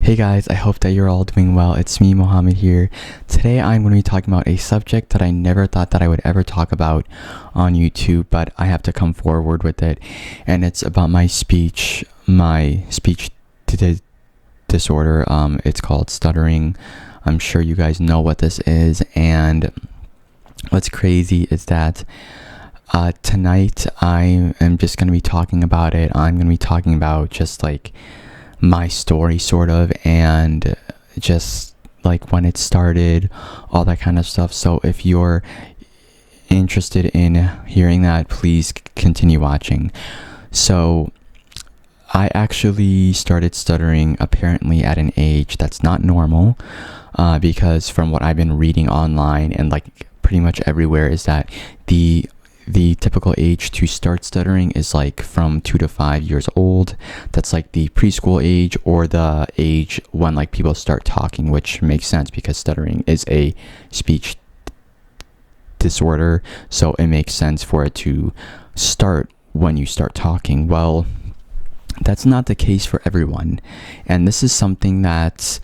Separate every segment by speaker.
Speaker 1: Hey guys, I hope that you're all doing well. It's me, Mohammed here. Today I'm going to be talking about a subject that I never thought that I would ever talk about on YouTube, but I have to come forward with it. And it's about my speech disorder. It's called stuttering. I'm sure you guys know what this is. And what's crazy is that tonight I am just going to be talking about it. I'm going to be talking about just like my story sort of, and just like when it started, all that kind of stuff. So if you're interested in hearing that, please continue watching. So I actually started stuttering apparently at an age that's not normal, because from what I've been reading online and like pretty much everywhere is that the typical age to start stuttering is like from 2 to 5 years old. That's like the preschool age, or the age when like people start talking, which makes sense because stuttering is a speech disorder. So it makes sense for it to start when you start talking. Well, that's not the case for everyone. And this is something that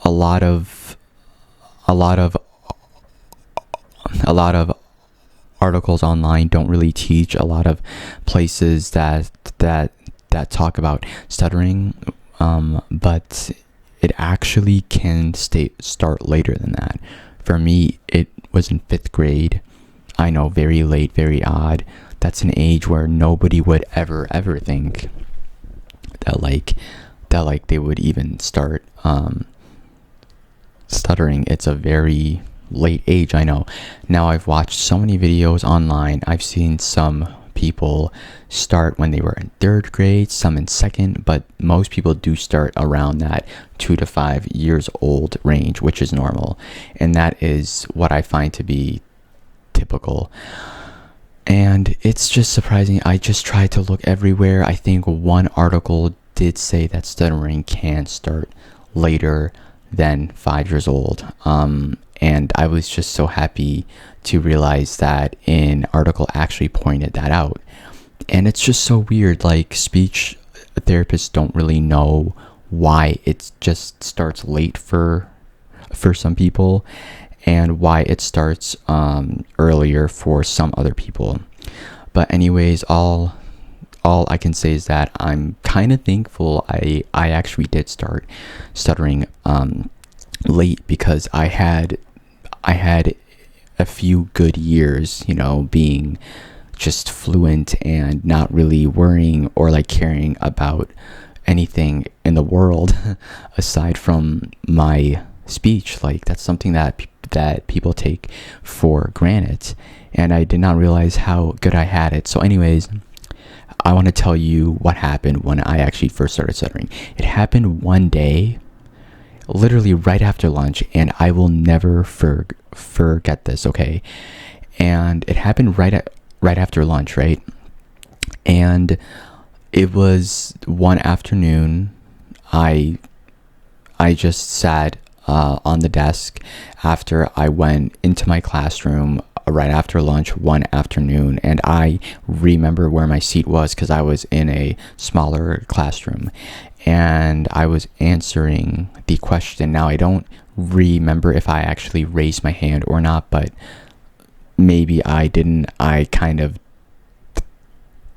Speaker 1: a lot of articles online don't really teach. A lot of places that talk about stuttering, but it actually can start later than that. For me, it was in 5th grade. I know, very late, very odd. That's an age where nobody would ever think that they would even start stuttering. It's a very late age, I know. Now, I've watched so many videos online. I've seen some people start when they were in 3rd grade, some in 2nd, but most people do start around that 2 to 5 years old range, which is normal. And that is what I find to be typical. And it's just surprising. I just tried to look everywhere. I think one article did say that stuttering can start later than 5 years old. And I was just so happy to realize that an article actually pointed that out. And it's just so weird. Like, speech therapists don't really know why it just starts late for some people, and why it starts earlier for some other people. But anyways, all I can say is that I'm kind of thankful I actually did start stuttering late, because I had a few good years, being just fluent and not really worrying or like caring about anything in the world aside from my speech. Like, that's something that people take for granted, and I did not realize how good I had it. So anyways, I want to tell you what happened when I actually first started stuttering. It happened one day, literally right after lunch, and I will never forget this, okay? And it happened right after lunch, right? And it was one afternoon. I just sat on the desk after I went into my classroom right after lunch one afternoon, and I remember where my seat was because I was in a smaller classroom, and I was answering the question. Now, I don't remember if I actually raised my hand or not, but maybe I didn't. I kind of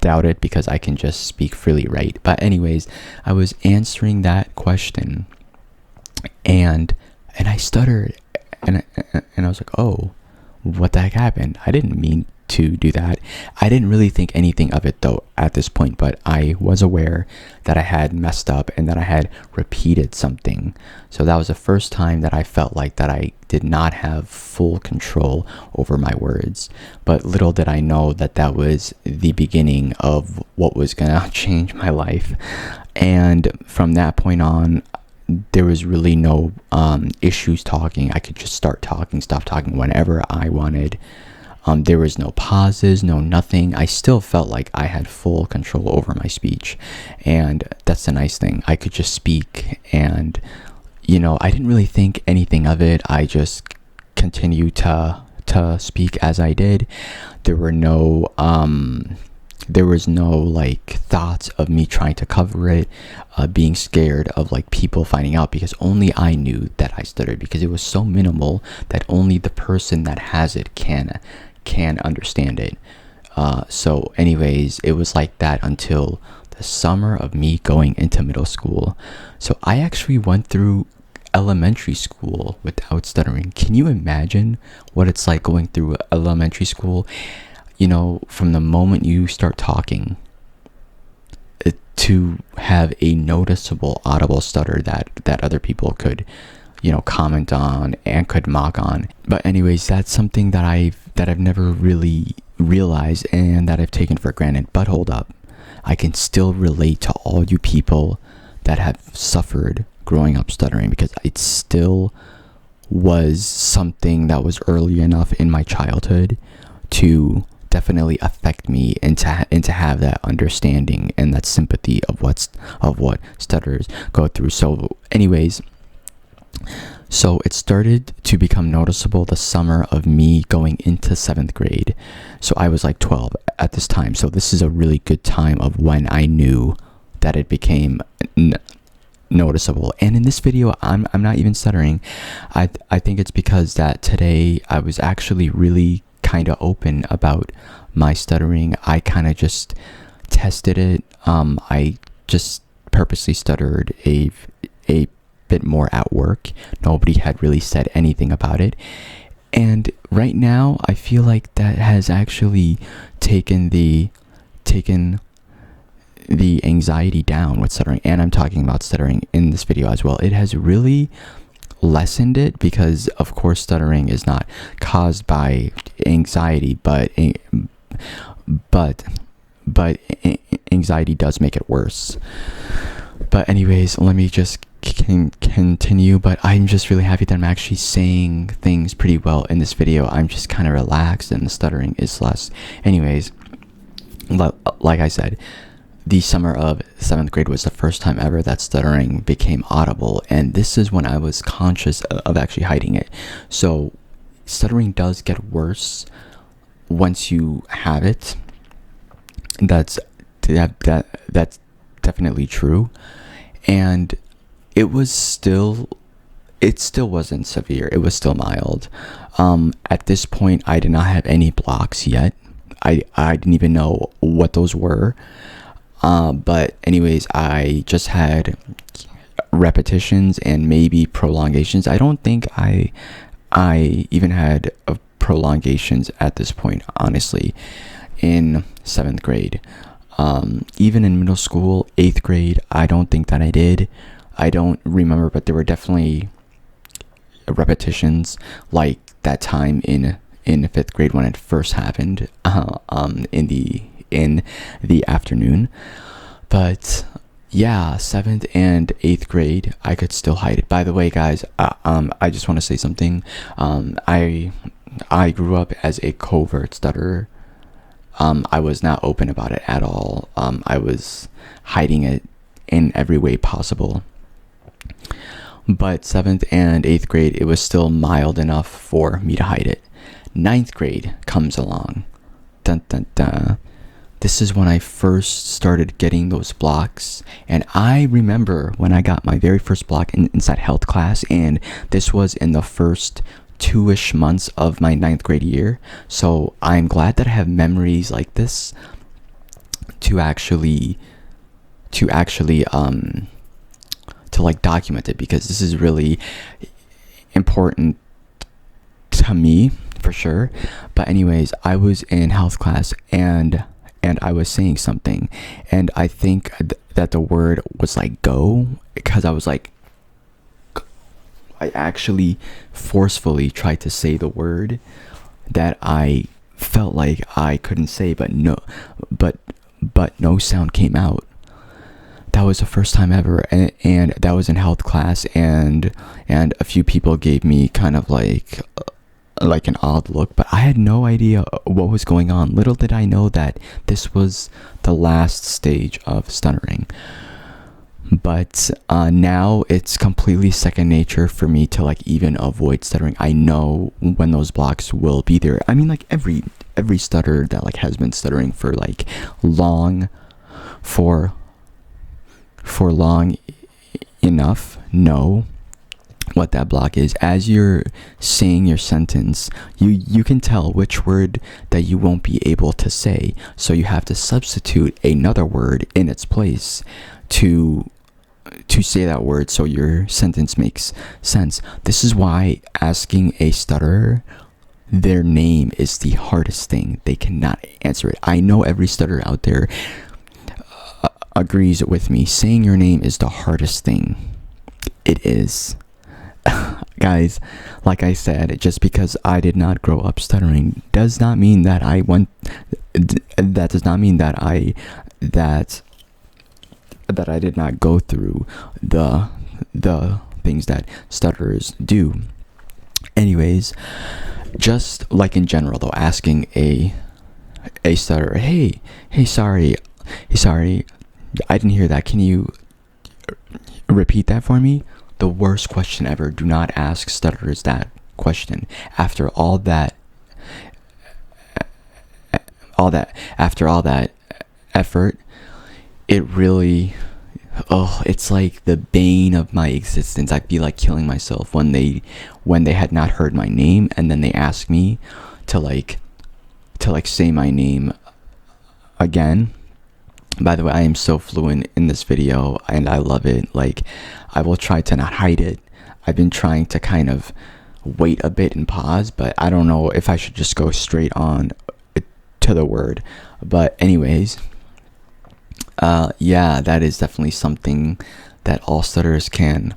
Speaker 1: doubt it because I can just speak freely, right? But anyways, I was answering that question, and I stuttered, and I was like, oh, what the heck happened? I didn't mean to do that. I didn't really think anything of it though at this point, but I was aware that I had messed up and that I had repeated something. So that was the first time that I felt like that I did not have full control over my words. But little did I know that that was the beginning of what was gonna change my life. And from that point on, there was really no issues talking. I could just stop talking whenever I wanted. There was no pauses, no nothing. I still felt like I had full control over my speech, and that's the nice thing. I could just speak, and I didn't really think anything of it. I just continued to speak as I did. There were no there was no like thoughts of me trying to cover it, being scared of like people finding out, because only I knew that I stuttered, because it was so minimal that only the person that has it can understand it. So anyways, it was like that until the summer of me going into middle school. So I actually went through elementary school without stuttering. Can you imagine what it's like going through elementary school? You know, from the moment you start talking, to have a noticeable audible stutter that other people could, you know, comment on and could mock on. But anyways, that's something that I've never really realized and that I've taken for granted. But hold up, I can still relate to all you people that have suffered growing up stuttering, because it still was something that was early enough in my childhood to definitely affect me, and to have that understanding and that sympathy of what stutterers go through. So anyways, so it started to become noticeable the summer of me going into 7th grade. So I was like 12 at this time. So this is a really good time of when I knew that it became noticeable. And in this video, I'm not even stuttering. I think it's because that today I was actually really kind of open about my stuttering. I kind of just tested it. I just purposely stuttered a bit more at work. Nobody had really said anything about it, and right now I feel like that has actually taken the anxiety down with stuttering. And I'm talking about stuttering in this video as well. It has really lessened it, because of course stuttering is not caused by anxiety, but anxiety does make it worse. But anyways, let me just continue. But I'm just really happy that I'm actually saying things pretty well in this video. I'm just kind of relaxed and the stuttering is less. Anyways, like I said, the summer of 7th grade was the first time ever that stuttering became audible, and this is when I was conscious of actually hiding it. So stuttering does get worse once you have it. That's definitely true. And it still wasn't severe. It was still mild. At this point, I did not have any blocks yet. I didn't even know what those were. But anyways, I just had repetitions and maybe prolongations. I don't think I even had prolongations at this point, honestly, in 7th grade. Even in middle school, 8th grade, I don't think that I did. I don't remember, but there were definitely repetitions, like that time in 5th grade when it first happened, in the afternoon. But yeah, 7th and 8th grade, I could still hide it. By the way, guys, I just want to say something. I grew up as a covert stutterer. I was not open about it at all. I was hiding it in every way possible. But 7th and 8th grade, it was still mild enough for me to hide it. 9th grade comes along. Dun, dun, dun. This is when I first started getting those blocks. And I remember when I got my very first block inside health class, and this was in the first 2-ish months of my 9th grade year. So I'm glad that I have memories like this to actually like document it, because this is really important to me for sure. But anyways, I was in health class and I was saying something, and I think that the word was like go, because I was like, I actually forcefully tried to say the word that I felt like I couldn't say, but no sound came out. That was the first time ever, and that was in health class, and a few people gave me kind of like an odd look, but I had no idea what was going on. Little did I know that this was the last stage of stuttering. But now it's completely second nature for me to like even avoid stuttering. I know when those blocks will be there. I mean, like every stutter that like has been stuttering for like long for long enough know what that block is. As you're saying your sentence, you can tell which word that you won't be able to say, so you have to substitute another word in its place to say that word so your sentence makes sense. This is why asking a stutterer their name is the hardest thing. They cannot answer it. I know every stutterer out there agrees with me. Saying your name is the hardest thing. It is. Guys, like I said, just because I did not grow up stuttering does not mean that that does not mean that I did not go through the things that stutterers do. Anyways, just like in general though, asking a stutterer, hey, sorry, I didn't hear that. Can you repeat that for me? The worst question ever. Do not ask stutterers that question. After all that effort, it really, it's like the bane of my existence. I feel like killing myself when they had not heard my name and then they ask me to say my name again. By the way, I am so fluent in this video and I love it. Like, I will try to not hide it. I've been trying to kind of wait a bit and pause, but I don't know if I should just go straight on to the word. But anyways, yeah, that is definitely something that all stutterers can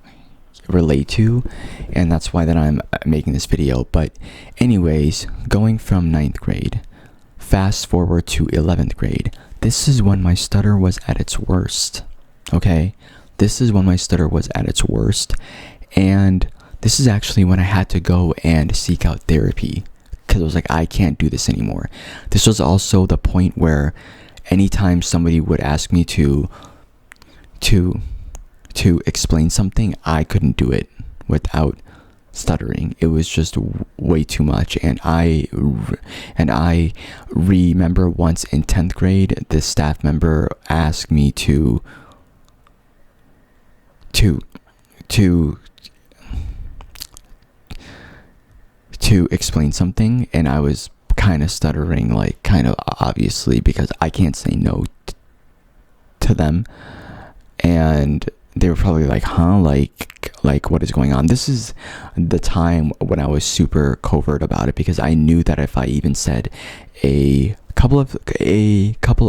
Speaker 1: relate to, and that's why that I'm making this video. But anyways, going from 9th grade, fast forward to 11th grade. This is when my stutter was at its worst. Okay, this is when my stutter was at its worst, and this is actually when I had to go and seek out therapy because I was like, I can't do this anymore. This was also the point where anytime somebody would ask me to explain something, I couldn't do it without stuttering. It was just way too much. And I remember once in 10th grade, this staff member asked me to explain something, and I was kind of stuttering, like kind of obviously, because I can't say no to them, and they were probably like, huh, like what is going on? This is the time when I was super covert about it, because I knew that if I even said a couple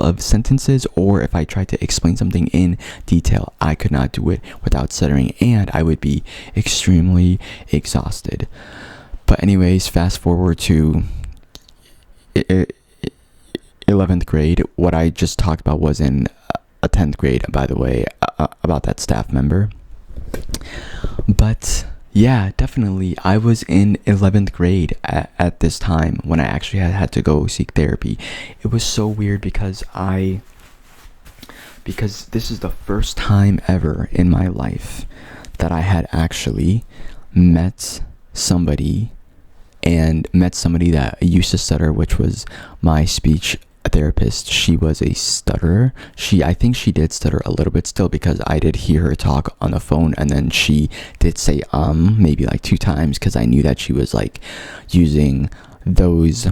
Speaker 1: of sentences, or if I tried to explain something in detail, I could not do it without stuttering, and I would be extremely exhausted. But anyways, fast forward to 11th grade. What I just talked about was in a 10th grade, by the way, about that staff member. But yeah, definitely, I was in 11th grade at this time when I actually had to go seek therapy. It was so weird because this is the first time ever in my life that I had actually met somebody that used to stutter, which was my speech therapist. She was a stutterer. I think she did stutter a little bit still, because I did hear her talk on the phone, and then she did say maybe like 2 times, because I knew that she was like using those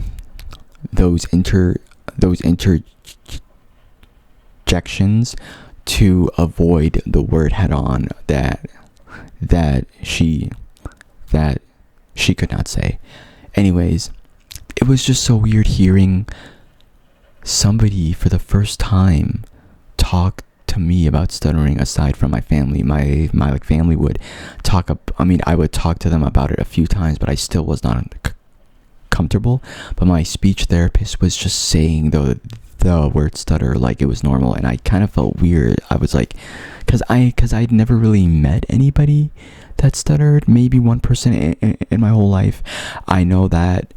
Speaker 1: interjections to avoid the word head on that she could not say. Anyways, it was just so weird hearing somebody for the first time talk to me about stuttering, aside from my family. My like family would talk I would talk to them about it a few times, but I still was not comfortable. But my speech therapist was just saying the word stutter like it was normal, and I kind of felt weird. I was like, because I'd never really met anybody that stuttered, maybe one person in my whole life. I know that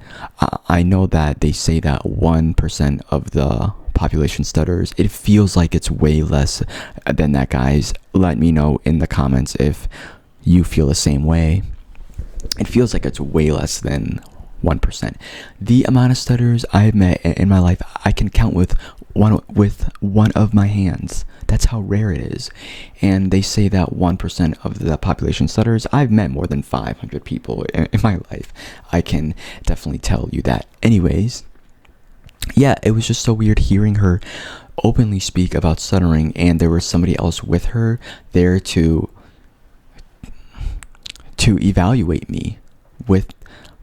Speaker 1: they say that 1% of the population stutters. It feels like it's way less than that, guys. Let me know in the comments if you feel the same way. It feels like it's way less than 1%. The amount of stutters I've met in my life, I can count with one of my hands. That's how rare it is. And they say that 1% of the population stutters. I've met more than 500 people in my life. I can definitely tell you that. Anyways, yeah, it was just so weird hearing her openly speak about stuttering, and there was somebody else with her there to evaluate me with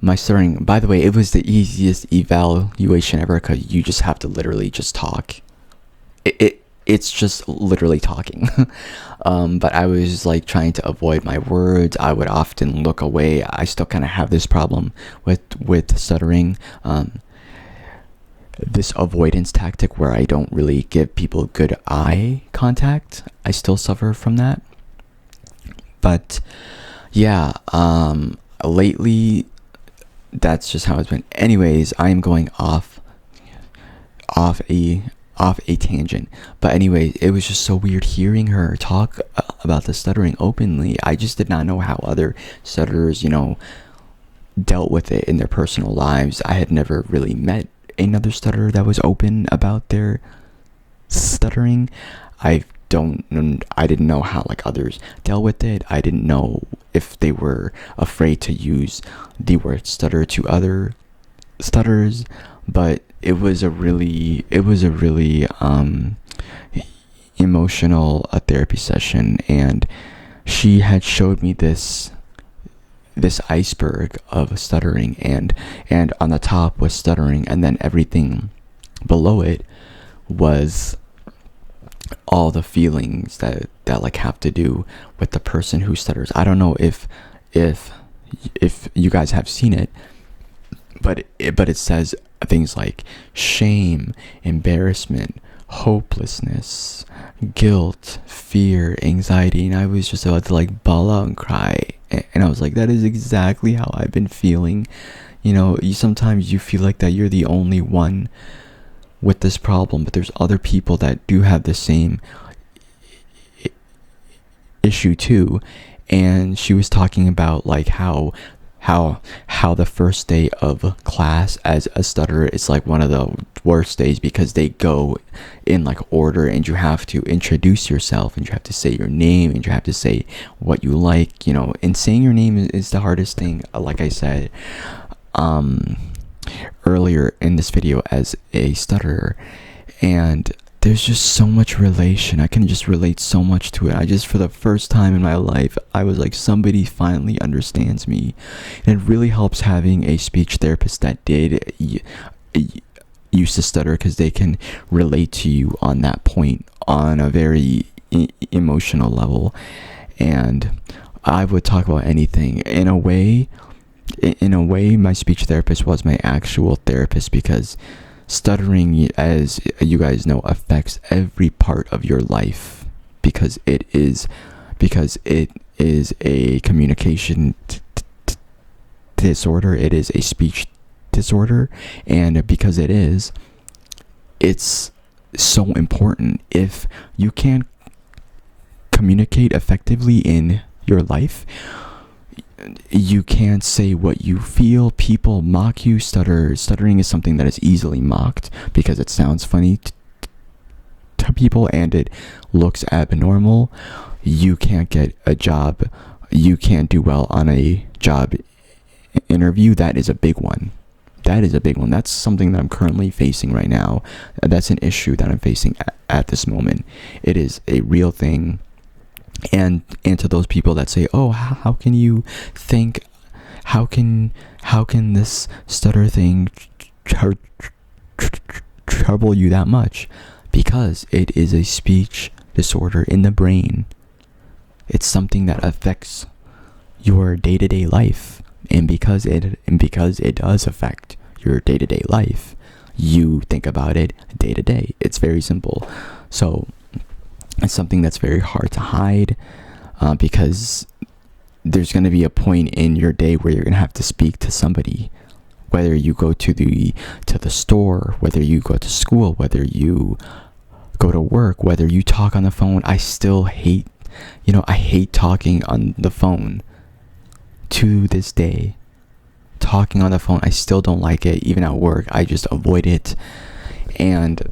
Speaker 1: my stuttering. By the way, it was the easiest evaluation ever, because you just have to literally just talk. It's just literally talking. But I was like trying to avoid my words. I would often look away. I still kind of have this problem with stuttering. This avoidance tactic where I don't really give people good eye contact. I still suffer from that. But yeah, lately that's just how it's been. Anyways, I am going off a tangent. But anyways, it was just so weird hearing her talk about the stuttering openly. I just did not know how other stutterers, dealt with it in their personal lives. I had never really met another stutterer that was open about their stuttering. I didn't know how like others dealt with it. I didn't know if they were afraid to use the word stutter to other stutterers. But it was a really emotional therapy session, and she had showed me this iceberg of stuttering, and on the top was stuttering, and then everything below it was all the feelings that like have to do with the person who stutters. I don't know if you guys have seen it, but it says things like shame, embarrassment, hopelessness, guilt, fear, anxiety, and I was just about to like bawl out and cry. And I was like, that is exactly how I've been feeling. Sometimes you feel like that you're the only one with this problem, but there's other people that do have the same issue too. And she was talking about like how the first day of class as a stutterer is like one of the worst days, because they go in like order, and you have to introduce yourself, and you have to say your name, and you have to say what you like, and saying your name is the hardest thing, like I said earlier in this video, as a stutterer. And there's just so much relation. I can just relate so much to it. For the first time in my life, I was like, somebody finally understands me. And it really helps having a speech therapist that did used to stutter, because they can relate to you on that point on a very emotional level. And I would talk about anything. In a way, my speech therapist was my actual therapist, because stuttering, as you guys know, affects every part of your life, because it is a communication disorder. It is a speech disorder, and because it's so important. If you can't communicate effectively in your life, you can't say what you feel. People mock you. Stuttering is something that is easily mocked because it sounds funny to people, and it looks abnormal. You can't get a job. You can't do well on a job interview. That is a big one. That's something that I'm currently facing right now. That's an issue that I'm facing at this moment. It is a real thing. And to those people that say, oh, how can you think, how can this stutter thing trouble you that much? Because it is a speech disorder in the brain. It's something that affects your day-to-day life. And because it does affect your day-to-day life, you think about it day to day. It's very simple. So it's something that's very hard to hide, because there's going to be a point in your day where you're going to have to speak to somebody whether you go to the store, whether you go to school, whether you go to work, whether you talk on the phone, I still hate, I hate talking on the phone. To this day, talking on the phone, I still don't like it. Even at work, I just avoid it. And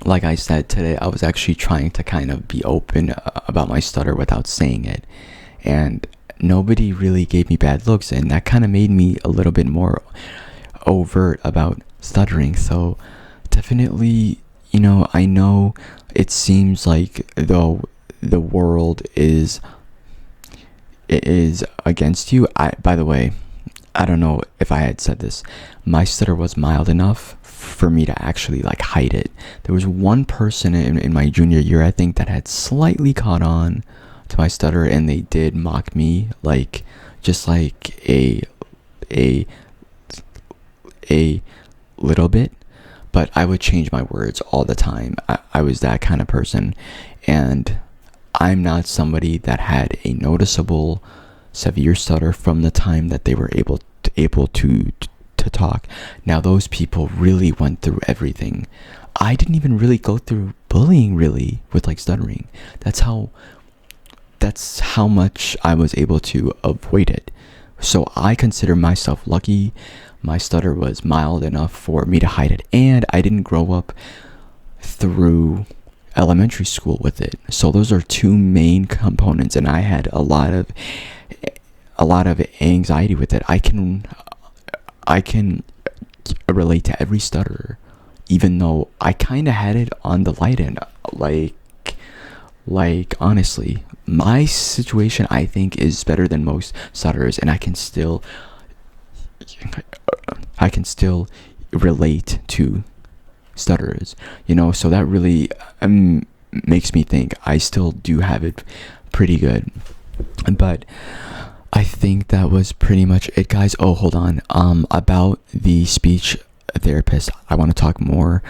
Speaker 1: like I said today, I was actually trying to kind of be open about my stutter without saying it, and nobody really gave me bad looks, and that kind of made me a little bit more overt about stuttering. So definitely, I know it seems like though the world is against you. By the way, I don't know if I had said this, my stutter was mild enough for me to actually like hide it. There was one person in my junior year, I think, that had slightly caught on to my stutter, and they did mock me, like just like a little bit, but I would change my words all the time. I was that kind of person, and I'm not somebody that had a noticeable severe stutter from the time that they were able to talk. Now those people really went through everything. I didn't even really go through bullying really with like stuttering. That's how much I was able to avoid it. So I consider myself lucky. My stutter was mild enough for me to hide it, and I didn't grow up through elementary school with it. So those are two main components, and I had a lot of anxiety with it. I can relate to every stutterer, even though I kind of had it on the light end. Like honestly, my situation I think is better than most stutterers, and I can still relate to stutterers, so that really makes me think I still do have it pretty good. But I think that was pretty much it, guys. Oh, hold on. About the speech therapist, I want to talk more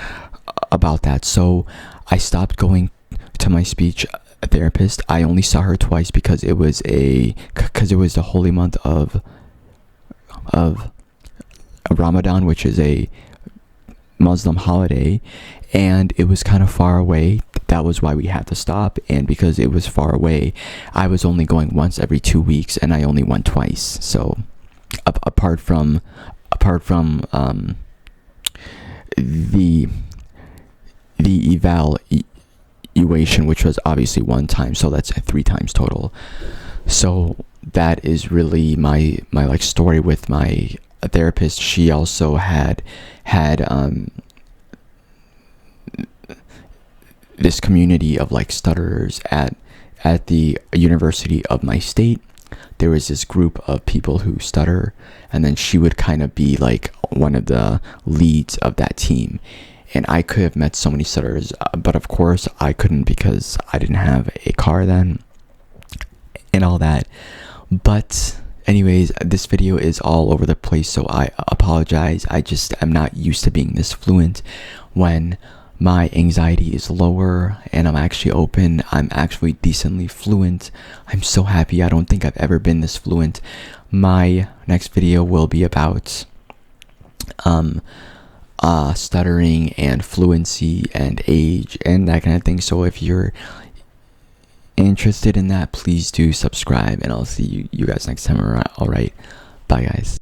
Speaker 1: about that. So I stopped going to my speech therapist. I only saw her twice because it was the holy month of Ramadan, which is a Muslim holiday, and it was kind of far away. That was why we had to stop, and because it was far away, I was only going once every 2 weeks, and I only went twice. So apart from the evaluation, which was obviously one time, so that's 3 times total. So that is really my like story with my therapist. She also had this community of like stutterers at the university of my state. There was this group of people who stutter, and then she would kind of be like one of the leads of that team. And I could have met so many stutterers, but of course I couldn't because I didn't have a car then and all that. But anyways, this video is all over the place, so I apologize. I just am not used to being this fluent. When my anxiety is lower and I'm actually open, I'm actually decently fluent. I'm so happy. I don't think I've ever been this fluent. My next video will be about stuttering and fluency and age and that kind of thing. So if you're interested in that, please do subscribe, and I'll see you guys next time around. All right, bye guys.